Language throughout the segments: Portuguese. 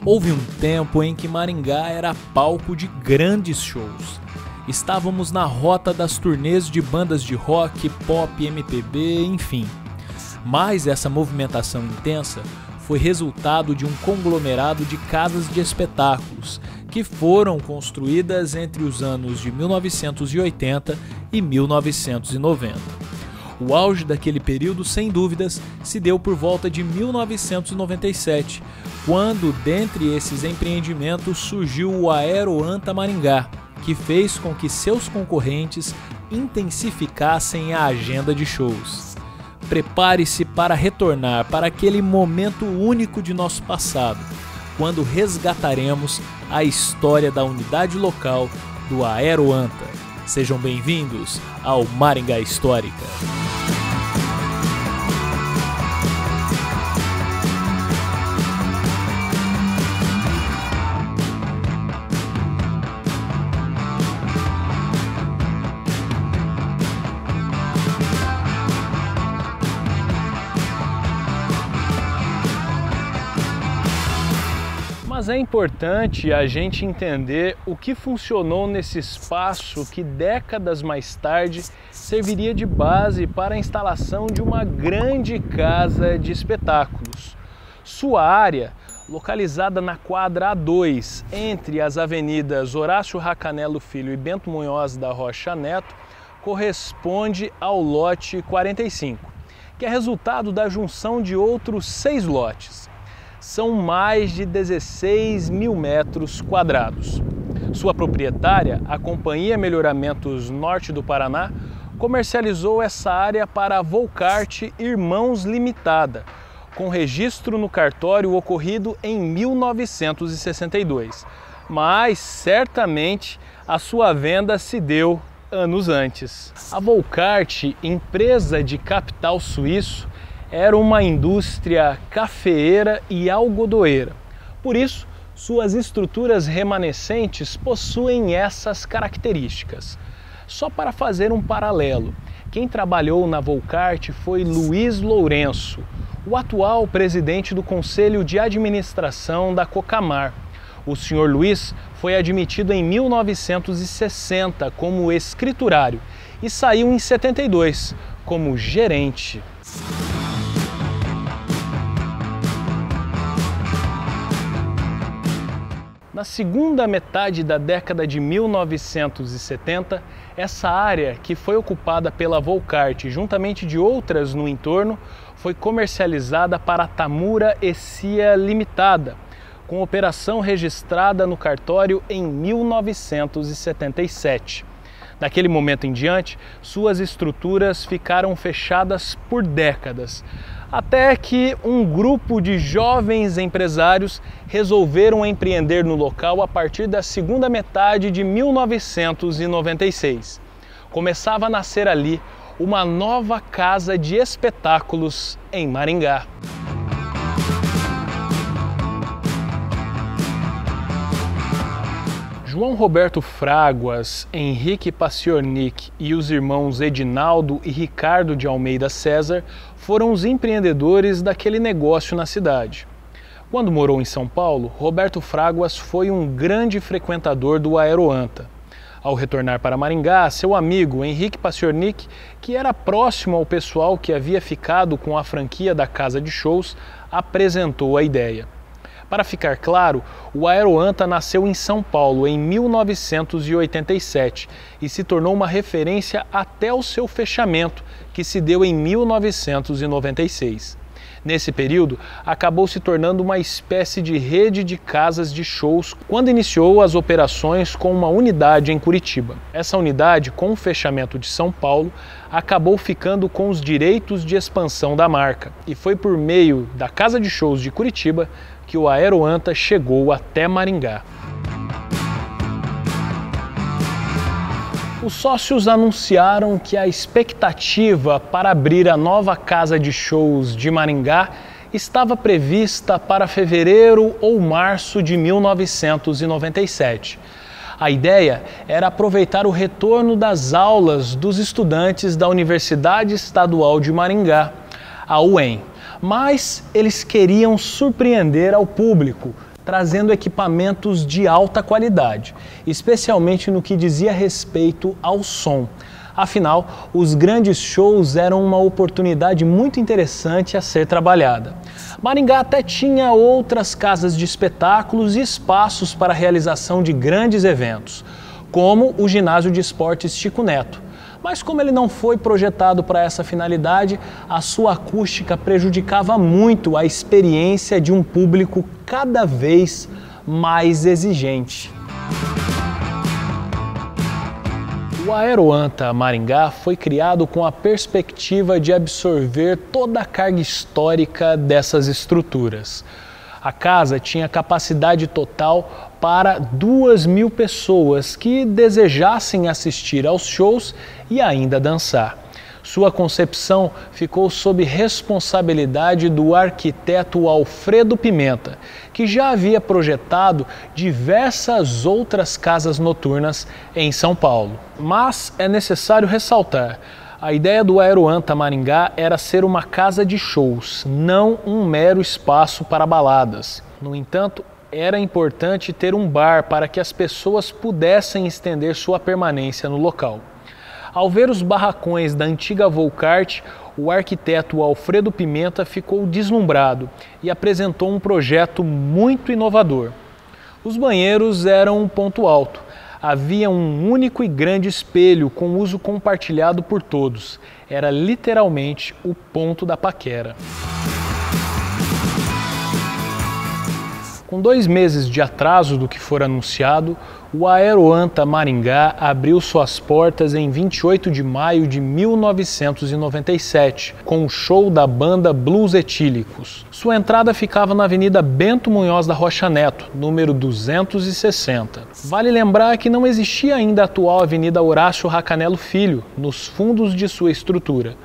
Houve um tempo em que Maringá era palco de grandes shows. Estávamos na rota das turnês de bandas de rock, pop, MPB, enfim. Mas essa movimentação intensa foi resultado de um conglomerado de casas de espetáculos que foram construídas entre os anos de 1980 e 1990. O auge daquele período, sem dúvidas, se deu por volta de 1997, quando, dentre esses empreendimentos, surgiu o Aeroanta Maringá, que fez com que seus concorrentes intensificassem a agenda de shows. Prepare-se para retornar para aquele momento único de nosso passado, quando resgataremos a história da unidade local do Aeroanta. Sejam bem-vindos ao Maringá Histórica. Mas é importante a gente entender o que funcionou nesse espaço que décadas mais tarde serviria de base para a instalação de uma grande casa de espetáculos. Sua área, localizada na quadra A2, entre as avenidas Horácio Racanello Filho e Bento Munhoz da Rocha Neto, corresponde ao lote 45, que é resultado da junção de outros 6 lotes. São mais de 16 mil metros quadrados. Sua proprietária, a Companhia Melhoramentos Norte do Paraná, comercializou essa área para a Volcart Irmãos Limitada, com registro no cartório ocorrido em 1962. Mas, certamente, a sua venda se deu anos antes. A Volcart, empresa de capital suíço, era uma indústria cafeeira e algodoeira. Por isso, suas estruturas remanescentes possuem essas características. Só para fazer um paralelo, quem trabalhou na Volcart foi Luiz Lourenço, o atual presidente do Conselho de Administração da Cocamar. O senhor Luiz foi admitido em 1960 como escriturário e saiu em 72 como gerente. Na segunda metade da década de 1970, essa área, que foi ocupada pela Volcart juntamente de outras no entorno, foi comercializada para a Tamura Cia Limitada, com operação registrada no cartório em 1977. Daquele momento em diante, suas estruturas ficaram fechadas por décadas, até que um grupo de jovens empresários resolveram empreender no local a partir da segunda metade de 1996. Começava a nascer ali uma nova casa de espetáculos em Maringá. João Roberto Fraguas, Henrique Paciornik e os irmãos Edinaldo e Ricardo de Almeida César foram os empreendedores daquele negócio na cidade. Quando morou em São Paulo, Roberto Fraguas foi um grande frequentador do Aeroanta. Ao retornar para Maringá, seu amigo Henrique Paciornik, que era próximo ao pessoal que havia ficado com a franquia da casa de shows, apresentou a ideia. Para ficar claro, o Aeroanta nasceu em São Paulo em 1987 e se tornou uma referência até o seu fechamento, que se deu em 1996. Nesse período, acabou se tornando uma espécie de rede de casas de shows quando iniciou as operações com uma unidade em Curitiba. Essa unidade, com o fechamento de São Paulo, acabou ficando com os direitos de expansão da marca e foi por meio da Casa de Shows de Curitiba que o Aeroanta chegou até Maringá. Os sócios anunciaram que a expectativa para abrir a nova casa de shows de Maringá estava prevista para fevereiro ou março de 1997. A ideia era aproveitar o retorno das aulas dos estudantes da Universidade Estadual de Maringá, a UEM. Mas eles queriam surpreender ao público, trazendo equipamentos de alta qualidade, especialmente no que dizia respeito ao som. Afinal, os grandes shows eram uma oportunidade muito interessante a ser trabalhada. Maringá até tinha outras casas de espetáculos e espaços para a realização de grandes eventos, como o Ginásio de Esportes Chico Neto. Mas como ele não foi projetado para essa finalidade, a sua acústica prejudicava muito a experiência de um público cada vez mais exigente. O Aeroanta Maringá foi criado com a perspectiva de absorver toda a carga histórica dessas estruturas. A casa tinha capacidade total para 2.000 pessoas que desejassem assistir aos shows e ainda dançar. Sua concepção ficou sob responsabilidade do arquiteto Alfredo Pimenta, que já havia projetado diversas outras casas noturnas em São Paulo. Mas é necessário ressaltar: a ideia do Aeroanta Maringá era ser uma casa de shows, não um mero espaço para baladas. No entanto, era importante ter um bar para que as pessoas pudessem estender sua permanência no local. Ao ver os barracões da antiga Volcart, o arquiteto Alfredo Pimenta ficou deslumbrado e apresentou um projeto muito inovador. Os banheiros eram um ponto alto. Havia um único e grande espelho com uso compartilhado por todos. Era literalmente o ponto da paquera. Com 2 meses de atraso do que for anunciado, o Aeroanta Maringá abriu suas portas em 28 de maio de 1997, com o show da banda Blues Etílicos. Sua entrada ficava na Avenida Bento Munhoz da Rocha Neto, número 260. Vale lembrar que não existia ainda a atual Avenida Horácio Racanello Filho, nos fundos de sua estrutura.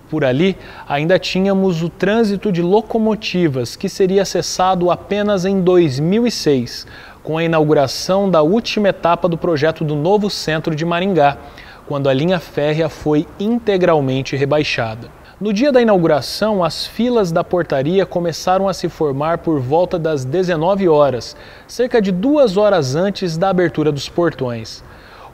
Por ali, ainda tínhamos o trânsito de locomotivas, que seria acessado apenas em 2006, com a inauguração da última etapa do projeto do novo centro de Maringá, quando a linha férrea foi integralmente rebaixada. No dia da inauguração, as filas da portaria começaram a se formar por volta das 19 horas, cerca de 2 horas antes da abertura dos portões.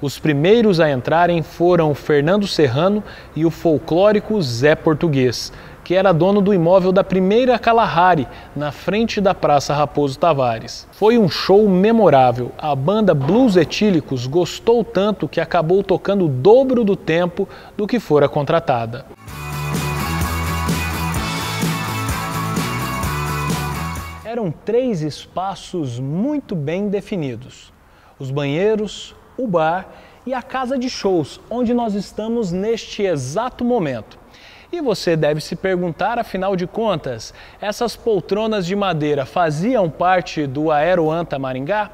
Os primeiros a entrarem foram Fernando Serrano e o folclórico Zé Português, que era dono do imóvel da primeira Kalahari, na frente da Praça Raposo Tavares. Foi um show memorável. A banda Blues Etílicos gostou tanto que acabou tocando o dobro do tempo do que fora contratada. Eram 3 espaços muito bem definidos: os banheiros, o bar e a casa de shows, onde nós estamos neste exato momento. E você deve se perguntar, afinal de contas, essas poltronas de madeira faziam parte do Aeroanta Maringá?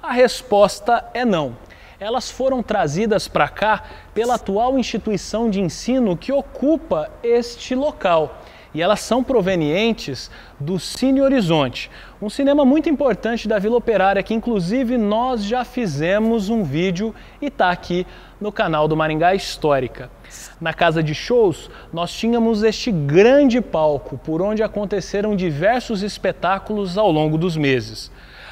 A resposta é não. Elas foram trazidas para cá pela atual instituição de ensino que ocupa este local. E elas são provenientes do Cine Horizonte, um cinema muito importante da Vila Operária, que inclusive nós já fizemos um vídeo e está aqui no canal do Maringá Histórica. Na casa de shows, nós tínhamos este grande palco, por onde aconteceram diversos espetáculos ao longo dos meses.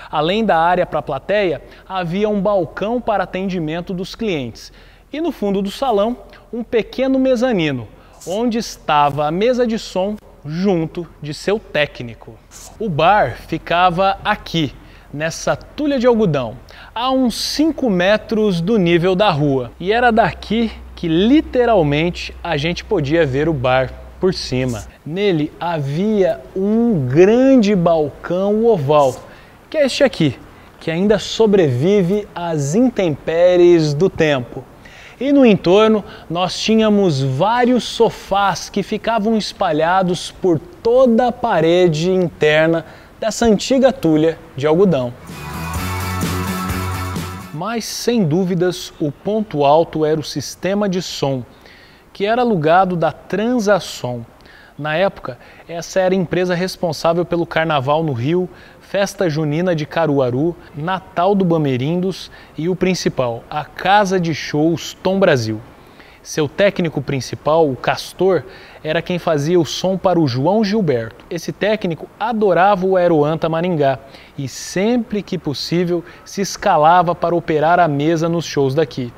Além da área para a plateia, havia um balcão para atendimento dos clientes. E no fundo do salão, um pequeno mezanino, onde estava a mesa de som junto de seu técnico. O bar ficava aqui, nessa tulha de algodão, a uns 5 metros do nível da rua. E era daqui que literalmente a gente podia ver o bar por cima. Nele havia um grande balcão oval, que é este aqui, que ainda sobrevive às intempéries do tempo. E no entorno nós tínhamos vários sofás que ficavam espalhados por toda a parede interna dessa antiga tulha de algodão. Mas, sem dúvidas, o ponto alto era o sistema de som, que era alugado da Transasom. Na época, essa era a empresa responsável pelo Carnaval no Rio, Festa Junina de Caruaru, Natal do Bamerindos e o principal, a Casa de Shows Tom Brasil. Seu técnico principal, o Castor, era quem fazia o som para o João Gilberto. Esse técnico adorava o Aeroanta Maringá e sempre que possível se escalava para operar a mesa nos shows daqui.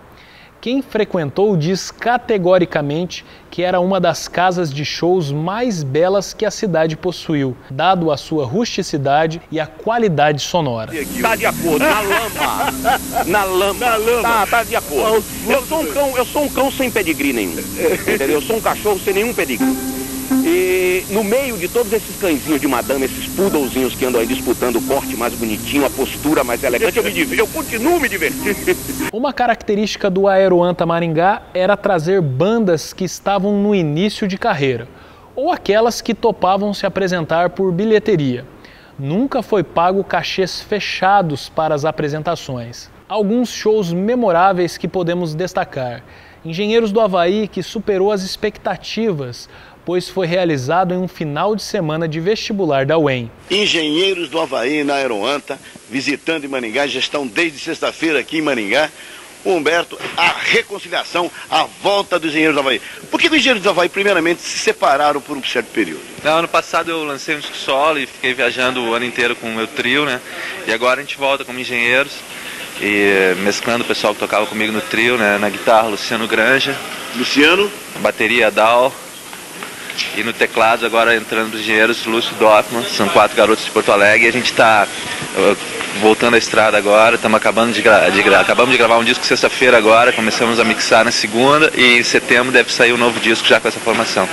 Quem frequentou diz categoricamente que era uma das casas de shows mais belas que a cidade possuiu, dado a sua rusticidade e a qualidade sonora. Tá de acordo, na lama. Na lama. Tá de acordo. Eu sou um cão sem pedigree nenhum. Entendeu? Eu sou um cachorro sem nenhum pedigree. E no meio de todos esses cãezinhos de madame, esses poodlezinhos que andam aí disputando o corte mais bonitinho, a postura mais elegante, eu continuo me divertindo. Uma característica do Aeroanta Maringá era trazer bandas que estavam no início de carreira, ou aquelas que topavam se apresentar por bilheteria. Nunca foi pago cachês fechados para as apresentações. Alguns shows memoráveis que podemos destacar. Engenheiros do Havaí, que superou as expectativas, pois foi realizado em um final de semana de vestibular da UEM. Engenheiros do Havaí na Aeroanta, visitando em Maringá, já estão desde sexta-feira aqui em Maringá. O Humberto, a reconciliação, a volta dos Engenheiros do Havaí. Por que os Engenheiros do Havaí, primeiramente, se separaram por um certo período? Ano passado eu lancei um disco solo e fiquei viajando o ano inteiro com o meu trio, né? E agora a gente volta como Engenheiros, e mesclando o pessoal que tocava comigo no trio, né? Na guitarra, Luciano Granja. Luciano? Bateria, Dal. E no teclado, agora entrando os Engenheiros, Lúcio Doffman. São 4 garotos de Porto Alegre. E a gente está voltando à estrada agora. Acabamos de gravar um disco sexta-feira agora. Começamos a mixar na segunda. E em setembro deve sair um novo disco já com essa formação.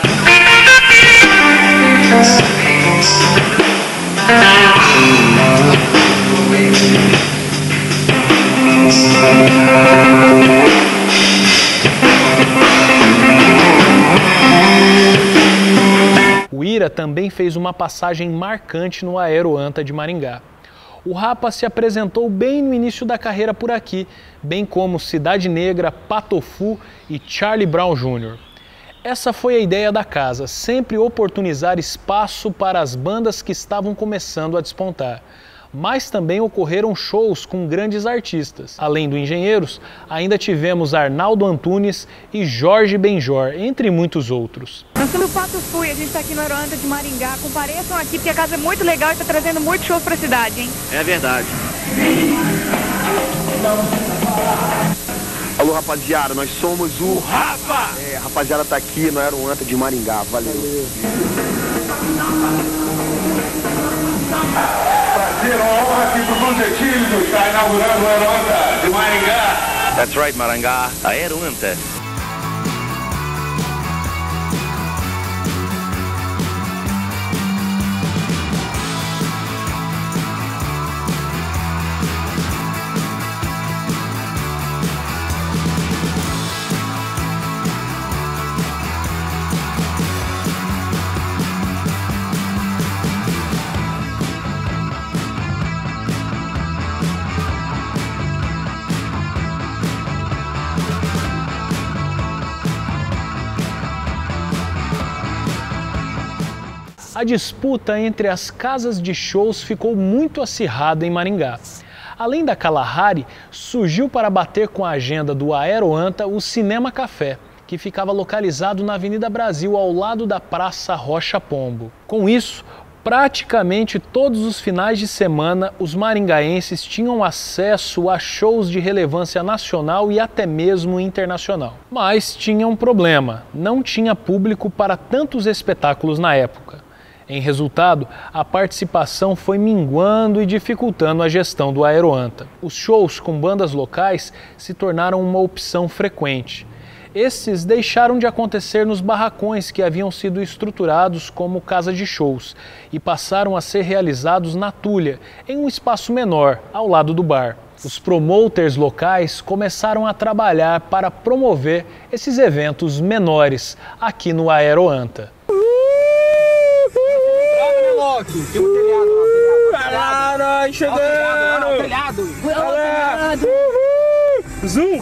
O Ira também fez uma passagem marcante no Aeroanta de Maringá. O Rapa se apresentou bem no início da carreira por aqui, bem como Cidade Negra, Patofu e Charlie Brown Jr. Essa foi a ideia da casa, sempre oportunizar espaço para as bandas que estavam começando a despontar. Mas também ocorreram shows com grandes artistas. Além do Engenheiros, ainda tivemos Arnaldo Antunes e Jorge Benjor, entre muitos outros. Nós somos o Patofu e a gente está aqui no Aeroanta de Maringá. Compareçam aqui porque a casa é muito legal e está trazendo muitos shows para a cidade, hein? É verdade. Alô, rapaziada, nós somos o Rapa! A rapaziada tá aqui no Aeroanta de Maringá, valeu. Prazer, uma honra aqui pro Concertilho, está inaugurando o Aeroanta de Maringá. That's right, Maringá, Aeroanta. A disputa entre as casas de shows ficou muito acirrada em Maringá. Além da Kalahari, surgiu para bater com a agenda do Aeroanta o Cinema Café, que ficava localizado na Avenida Brasil, ao lado da Praça Rocha Pombo. Com isso, praticamente todos os finais de semana, os maringaenses tinham acesso a shows de relevância nacional e até mesmo internacional. Mas tinha um problema: não tinha público para tantos espetáculos na época. Em resultado, a participação foi minguando e dificultando a gestão do Aeroanta. Os shows com bandas locais se tornaram uma opção frequente. Esses deixaram de acontecer nos barracões que haviam sido estruturados como casa de shows e passaram a ser realizados na Tulha, em um espaço menor, ao lado do bar. Os promoters locais começaram a trabalhar para promover esses eventos menores aqui no Aeroanta. Tem um telhado lá, Caralho, chegando! telhado! Zoom!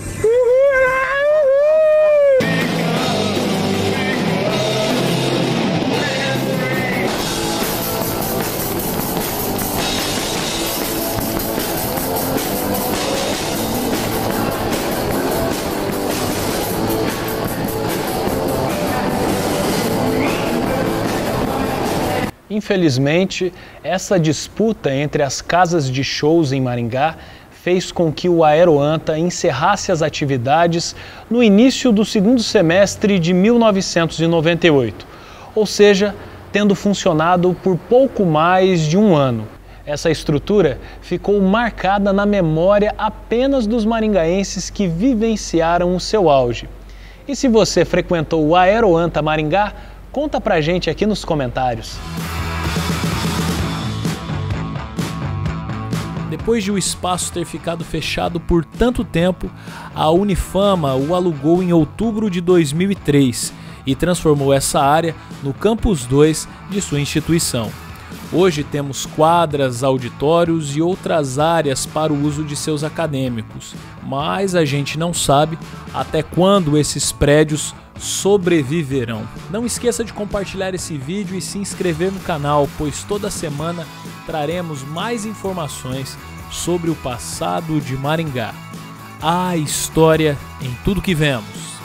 Infelizmente, essa disputa entre as casas de shows em Maringá fez com que o Aeroanta encerrasse as atividades no início do segundo semestre de 1998, ou seja, tendo funcionado por pouco mais de um ano. Essa estrutura ficou marcada na memória apenas dos maringaenses que vivenciaram o seu auge. E se você frequentou o Aeroanta Maringá, conta pra gente aqui nos comentários. Depois de o espaço ter ficado fechado por tanto tempo, a Unifama o alugou em outubro de 2003 e transformou essa área no Campus 2 de sua instituição. Hoje temos quadras, auditórios e outras áreas para o uso de seus acadêmicos, mas a gente não sabe até quando esses prédios sobreviverão. Não esqueça de compartilhar esse vídeo e se inscrever no canal, pois toda semana traremos mais informações sobre o passado de Maringá. A história em tudo que vemos.